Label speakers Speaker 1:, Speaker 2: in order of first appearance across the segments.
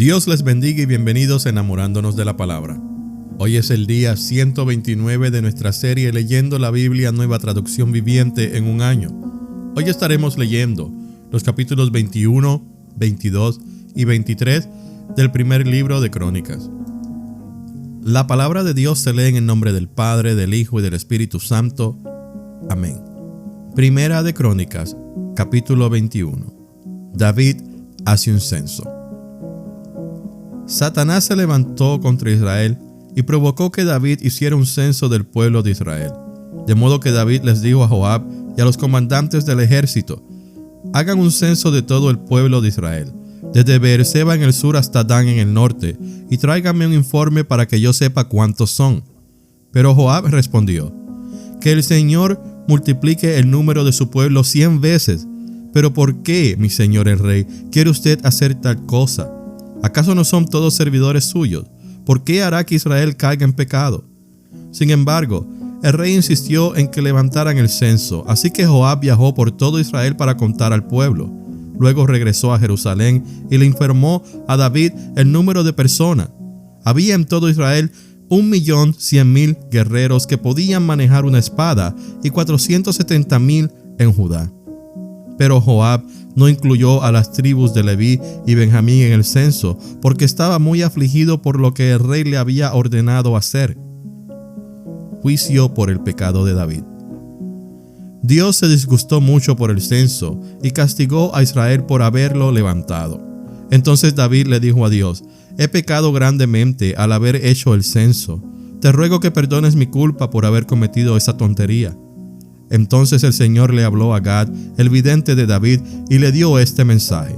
Speaker 1: Dios les bendiga y bienvenidos a Enamorándonos de la Palabra. Hoy es el día 129 de nuestra serie Leyendo la Biblia Nueva Traducción Viviente en un año. Hoy estaremos leyendo los capítulos 21, 22 y 23 del primer libro de Crónicas. La palabra de Dios se lee en el nombre del Padre, del Hijo y del Espíritu Santo. Amén. Primera de Crónicas, capítulo 21. David hace un censo. Satanás se levantó contra Israel y provocó que David hiciera un censo del pueblo de Israel. De modo que David les dijo a Joab y a los comandantes del ejército: hagan un censo de todo el pueblo de Israel, desde Beerseba en el sur hasta Dan en el norte, y tráiganme un informe para que yo sepa cuántos son. Pero Joab respondió: que el Señor multiplique el número de su pueblo 100 veces. Pero ¿por qué, mi señor el rey, quiere usted hacer tal cosa? ¿Acaso no son todos servidores suyos? ¿Por qué hará que Israel caiga en pecado? Sin embargo, el rey insistió en que levantaran el censo, así que Joab viajó por todo Israel para contar al pueblo. Luego regresó a Jerusalén y le informó a David el número de personas. Había en todo Israel 1.100.000 guerreros que podían manejar una espada y 470.000 en Judá. Pero Joab no incluyó a las tribus de Leví y Benjamín en el censo, porque estaba muy afligido por lo que el rey le había ordenado hacer. Juicio por el pecado de David. Dios se disgustó mucho por el censo y castigó a Israel por haberlo levantado. Entonces David le dijo a Dios: he pecado grandemente al haber hecho el censo. Te ruego que perdones mi culpa por haber cometido esa tontería. Entonces el Señor le habló a Gad, el vidente de David, y le dio este mensaje: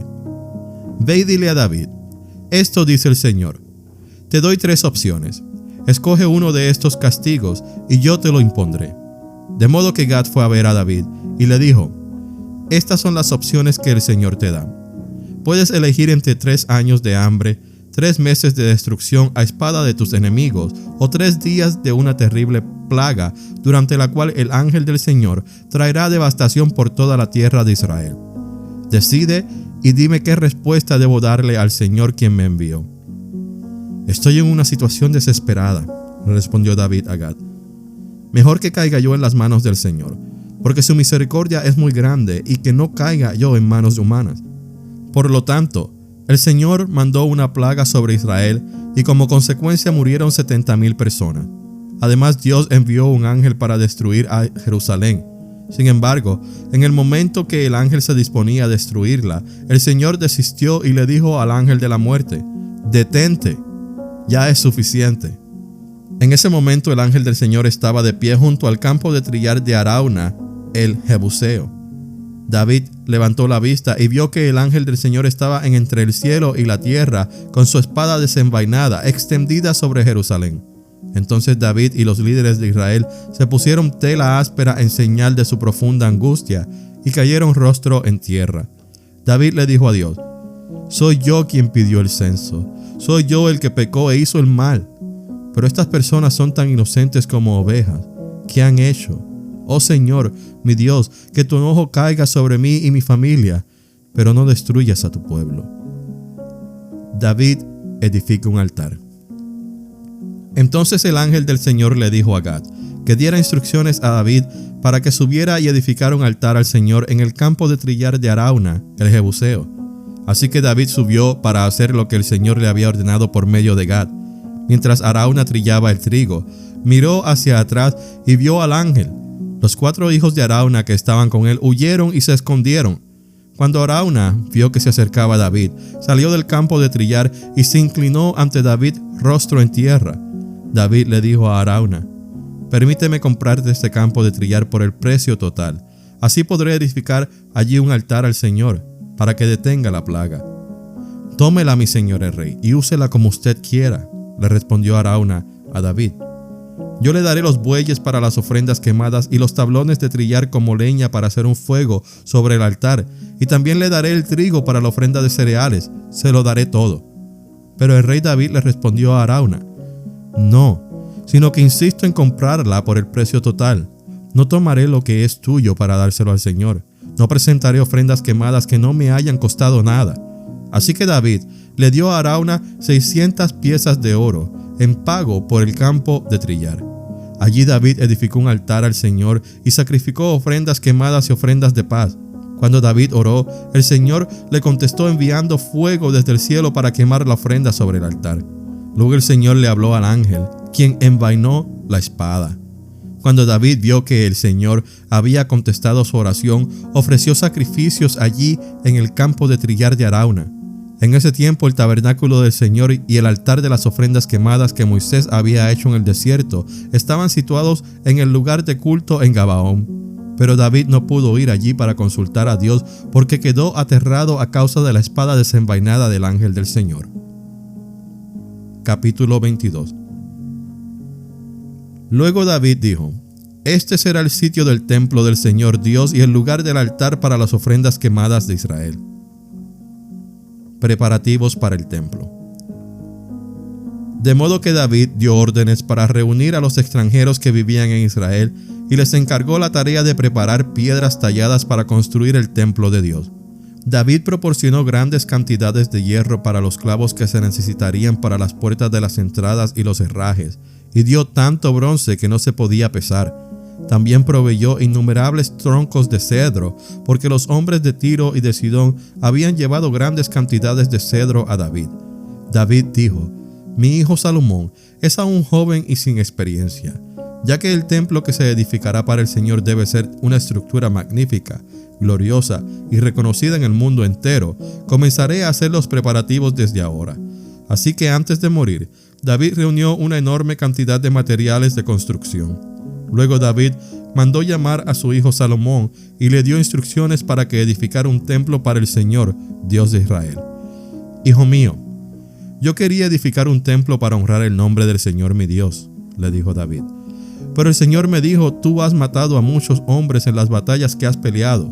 Speaker 1: ve y dile a David: esto dice el Señor, te doy 3 opciones. Escoge uno de estos castigos y yo te lo impondré. De modo que Gad fue a ver a David y le dijo: estas son las opciones que el Señor te da. Puedes elegir entre 3 años de hambre, 3 meses de destrucción a espada de tus enemigos, o 3 días de una terrible plaga, durante la cual el ángel del Señor traerá devastación por toda la tierra de Israel. Decide y dime qué respuesta debo darle al Señor quien me envió. Estoy en una situación desesperada, respondió David a Gad. Mejor que caiga yo en las manos del Señor, porque su misericordia es muy grande, y que no caiga yo en manos humanas. Por lo tanto, el Señor mandó una plaga sobre Israel, y como consecuencia murieron 70.000 personas. Además, Dios envió un ángel para destruir a Jerusalén. Sin embargo, en el momento que el ángel se disponía a destruirla, el Señor desistió y le dijo al ángel de la muerte: detente, ya es suficiente. En ese momento el ángel del Señor estaba de pie junto al campo de trillar de Arauna, el Jebuseo. David levantó la vista y vio que el ángel del Señor estaba entre el cielo y la tierra, con su espada desenvainada, extendida sobre Jerusalén. Entonces David y los líderes de Israel se pusieron tela áspera en señal de su profunda angustia y cayeron rostro en tierra. David le dijo a Dios: soy yo quien pidió el censo, soy yo el que pecó e hizo el mal. Pero estas personas son tan inocentes como ovejas. ¿Qué han hecho? Oh Señor, mi Dios, que tu enojo caiga sobre mí y mi familia, pero no destruyas a tu pueblo. David edifica un altar. Entonces el ángel del Señor le dijo a Gad que diera instrucciones a David para que subiera y edificara un altar al Señor en el campo de trillar de Arauna, el Jebuseo. Así que David subió para hacer lo que el Señor le había ordenado por medio de Gad. Mientras Arauna trillaba el trigo, miró hacia atrás y vio al ángel. Los 4 hijos de Arauna que estaban con él huyeron y se escondieron. Cuando Arauna vio que se acercaba David, salió del campo de trillar y se inclinó ante David rostro en tierra. David le dijo a Arauna: permíteme comprarte este campo de trillar por el precio total. Así podré edificar allí un altar al Señor, para que detenga la plaga. Tómela, mi señor el rey, y úsela como usted quiera, le respondió Arauna a David. Yo le daré los bueyes para las ofrendas quemadas y los tablones de trillar como leña para hacer un fuego sobre el altar, y también le daré el trigo para la ofrenda de cereales, se lo daré todo. Pero el rey David le respondió a Arauna: no, sino que insisto en comprarla por el precio total. No tomaré lo que es tuyo para dárselo al Señor. No presentaré ofrendas quemadas que no me hayan costado nada. Así que David le dio a Arauna 600 piezas de oro en pago por el campo de trillar. Allí David edificó un altar al Señor y sacrificó ofrendas quemadas y ofrendas de paz. Cuando David oró, el Señor le contestó enviando fuego desde el cielo para quemar la ofrenda sobre el altar. Luego el Señor le habló al ángel, quien envainó la espada. Cuando David vio que el Señor había contestado su oración, ofreció sacrificios allí en el campo de trillar de Arauna. En ese tiempo el tabernáculo del Señor y el altar de las ofrendas quemadas que Moisés había hecho en el desierto estaban situados en el lugar de culto en Gabaón. Pero David no pudo ir allí para consultar a Dios porque quedó aterrado a causa de la espada desenvainada del ángel del Señor. Capítulo 22. Luego David dijo: Este será el sitio del templo del Señor Dios y el lugar del altar para las ofrendas quemadas de Israel. Preparativos para el templo. De modo que David dio órdenes para reunir a los extranjeros que vivían en Israel y les encargó la tarea de preparar piedras talladas para construir el templo de Dios. David proporcionó grandes cantidades de hierro para los clavos que se necesitarían para las puertas de las entradas y los herrajes, y dio tanto bronce que no se podía pesar. También proveyó innumerables troncos de cedro, porque los hombres de Tiro y de Sidón habían llevado grandes cantidades de cedro a David. David dijo: Mi hijo Salomón es aún joven y sin experiencia. Ya que el templo que se edificará para el Señor debe ser una estructura magnífica, gloriosa y reconocida en el mundo entero, comenzaré a hacer los preparativos desde ahora. Así que antes de morir, David reunió una enorme cantidad de materiales de construcción. Luego David mandó llamar a su hijo Salomón y le dio instrucciones para que edificara un templo para el Señor, Dios de Israel. Hijo mío, yo quería edificar un templo para honrar el nombre del Señor mi Dios, le dijo David. Pero el Señor me dijo: Tú has matado a muchos hombres en las batallas que has peleado.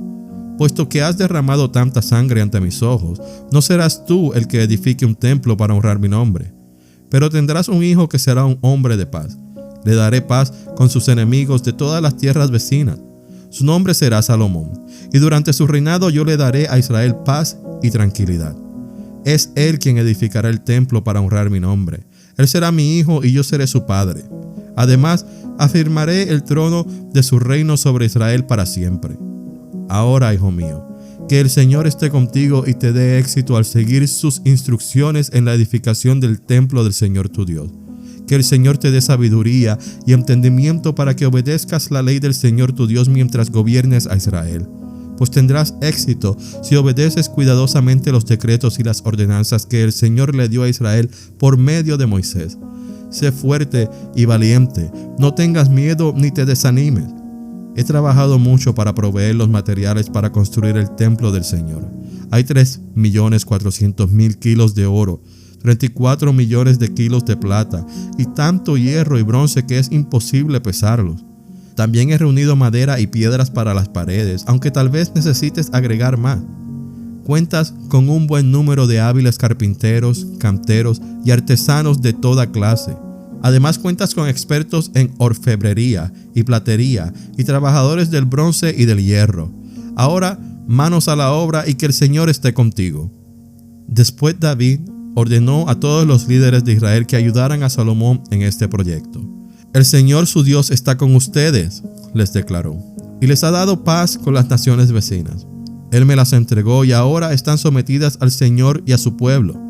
Speaker 1: Puesto que has derramado tanta sangre ante mis ojos, no serás tú el que edifique un templo para honrar mi nombre. Pero tendrás un hijo que será un hombre de paz. Le daré paz con sus enemigos de todas las tierras vecinas. Su nombre será Salomón, y durante su reinado yo le daré a Israel paz y tranquilidad. Es él quien edificará el templo para honrar mi nombre. Él será mi hijo y yo seré su padre. Además, afirmaré el trono de su reino sobre Israel para siempre. Ahora, hijo mío, que el Señor esté contigo y te dé éxito al seguir sus instrucciones en la edificación del templo del Señor tu Dios. Que el Señor te dé sabiduría y entendimiento para que obedezcas la ley del Señor tu Dios mientras gobiernes a Israel. Pues tendrás éxito si obedeces cuidadosamente los decretos y las ordenanzas que el Señor le dio a Israel por medio de Moisés. Sé fuerte y valiente, no tengas miedo ni te desanimes. He trabajado mucho para proveer los materiales para construir el templo del Señor. Hay 3.400.000 kilos de oro, 34 millones de kilos de plata y tanto hierro y bronce que es imposible pesarlos. También he reunido madera y piedras para las paredes, aunque tal vez necesites agregar más. Cuentas con un buen número de hábiles carpinteros, canteros y artesanos de toda clase. Además cuentas con expertos en orfebrería y platería y trabajadores del bronce y del hierro. Ahora, manos a la obra y que el Señor esté contigo. Después David ordenó a todos los líderes de Israel que ayudaran a Salomón en este proyecto. El Señor su Dios está con ustedes, les declaró, y les ha dado paz con las naciones vecinas. Él me las entregó y ahora están sometidas al Señor y a su pueblo.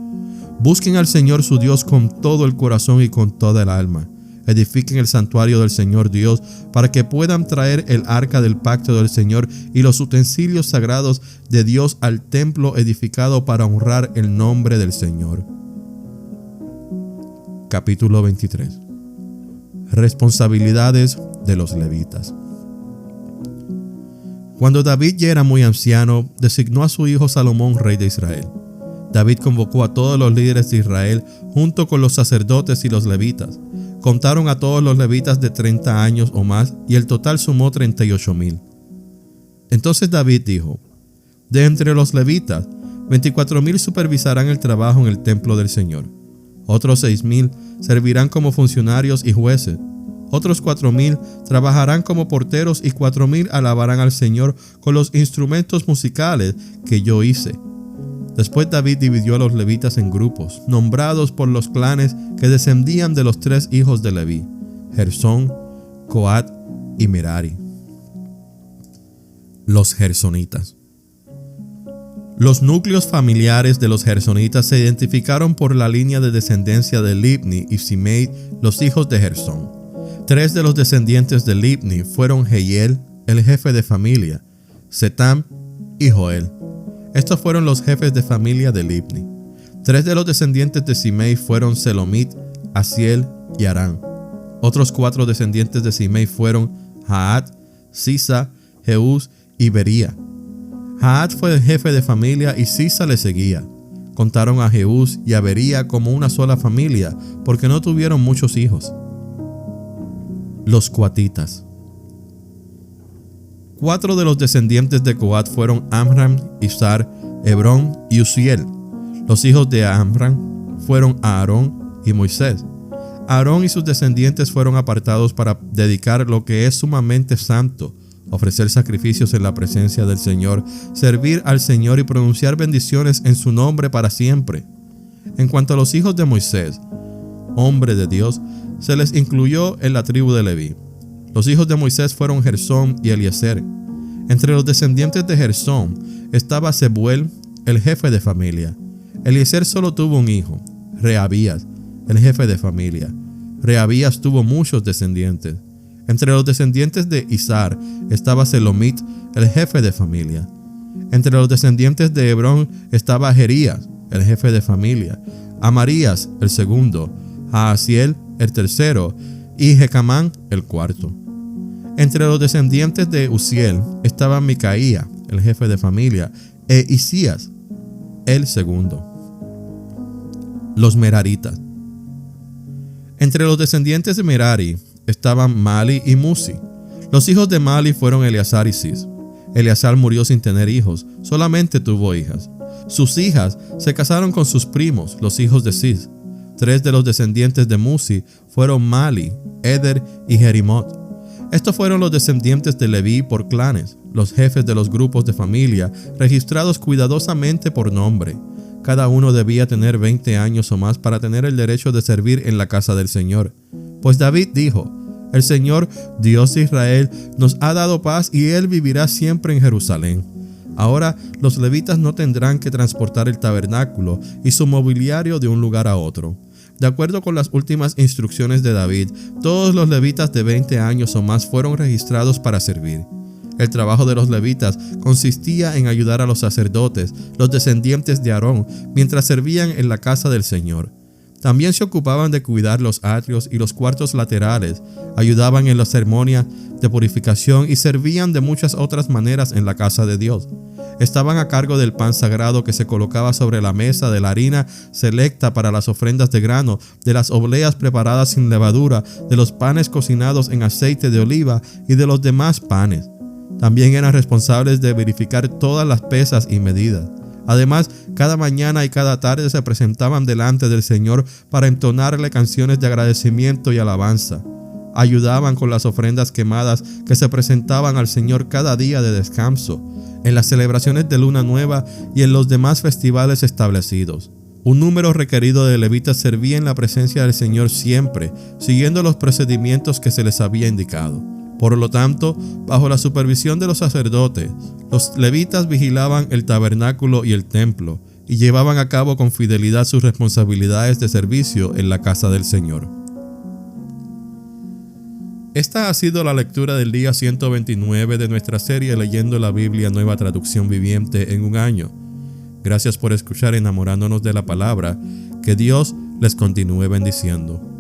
Speaker 1: Busquen al Señor su Dios con todo el corazón y con toda el alma. Edifiquen el santuario del Señor Dios para que puedan traer el arca del pacto del Señor y los utensilios sagrados de Dios al templo edificado para honrar el nombre del Señor. Capítulo 23. Responsabilidades de los levitas. Cuando David ya era muy anciano, designó a su hijo Salomón rey de Israel. David convocó a todos los líderes de Israel junto con los sacerdotes y los levitas. Contaron a todos los levitas de 30 años o más y el total sumó 38,000. Entonces David dijo: De entre los levitas, 24,000 supervisarán el trabajo en el templo del Señor. Otros 6,000 servirán como funcionarios y jueces. Otros 4,000 trabajarán como porteros y 4,000 alabarán al Señor con los instrumentos musicales que yo hice. Después David dividió a los levitas en grupos, nombrados por los clanes que descendían de los 3 hijos de Leví: Gersón, Coat y Merari. Los gersonitas. Los núcleos familiares de los gersonitas se identificaron por la línea de descendencia de Libni y Simei, los hijos de Gersón. 3 de los descendientes de Libni fueron Jehiel, el jefe de familia, Setam y Joel. Estos fueron los jefes de familia de Libni. 3 de los descendientes de Simei fueron Selomit, Asiel y Arán. Otros 4 descendientes de Simei fueron Jaat, Sisa, Jeús y Bería. Jaat fue el jefe de familia y Sisa le seguía. Contaron a Jeús y a Bería como una sola familia, porque no tuvieron muchos hijos. Los coatitas. 4 de los descendientes de Coat fueron Amram, Izhar, Hebrón y Uziel. Los hijos de Amram fueron Aarón y Moisés. Aarón y sus descendientes fueron apartados para dedicar lo que es sumamente santo, ofrecer sacrificios en la presencia del Señor, servir al Señor y pronunciar bendiciones en su nombre para siempre. En cuanto a los hijos de Moisés, hombre de Dios, se les incluyó en la tribu de Leví. Los hijos de Moisés fueron Gersón y Eliezer. Entre los descendientes de Gersón estaba Sebuel, el jefe de familia. Eliezer solo tuvo un hijo, Rehabías, el jefe de familia. Rehabías tuvo muchos descendientes. Entre los descendientes de Izhar estaba Selomit, el jefe de familia. Entre los descendientes de Hebrón estaba Jerías, el jefe de familia, Amarías, el segundo, Jaasiel, el tercero, y Jecamán, el cuarto. Entre los descendientes de Uziel estaba Micaía, el jefe de familia, e Isías, el segundo. Los meraritas. Entre los descendientes de Merari estaban Mali y Musi. Los hijos de Mali fueron Eleazar y Cis. Eleazar murió sin tener hijos, solamente tuvo hijas. Sus hijas se casaron con sus primos, los hijos de Cis. 3 de los descendientes de Musi fueron Mali, Eder y Jerimot. Estos fueron los descendientes de Leví por clanes, los jefes de los grupos de familia, registrados cuidadosamente por nombre. Cada uno debía tener 20 años o más para tener el derecho de servir en la casa del Señor. Pues David dijo: el Señor, Dios de Israel, nos ha dado paz y Él vivirá siempre en Jerusalén. Ahora los levitas no tendrán que transportar el tabernáculo y su mobiliario de un lugar a otro. De acuerdo con las últimas instrucciones de David, todos los levitas de 20 años o más fueron registrados para servir. El trabajo de los levitas consistía en ayudar a los sacerdotes, los descendientes de Aarón, mientras servían en la casa del Señor. También se ocupaban de cuidar los atrios y los cuartos laterales, ayudaban en las ceremonias de purificación y servían de muchas otras maneras en la casa de Dios. Estaban a cargo del pan sagrado que se colocaba sobre la mesa, de la harina selecta para las ofrendas de grano, de las obleas preparadas sin levadura, de los panes cocinados en aceite de oliva y de los demás panes. También eran responsables de verificar todas las pesas y medidas. Además, cada mañana y cada tarde se presentaban delante del Señor para entonarle canciones de agradecimiento y alabanza. Ayudaban con las ofrendas quemadas que se presentaban al Señor cada día de descanso, en las celebraciones de Luna Nueva y en los demás festivales establecidos. Un número requerido de levitas servía en la presencia del Señor siempre, siguiendo los procedimientos que se les había indicado. Por lo tanto, bajo la supervisión de los sacerdotes, los levitas vigilaban el tabernáculo y el templo, y llevaban a cabo con fidelidad sus responsabilidades de servicio en la casa del Señor. Esta ha sido la lectura del día 129 de nuestra serie Leyendo la Biblia Nueva Traducción Viviente en un año. Gracias por escuchar Enamorándonos de la Palabra. Que Dios les continúe bendiciendo.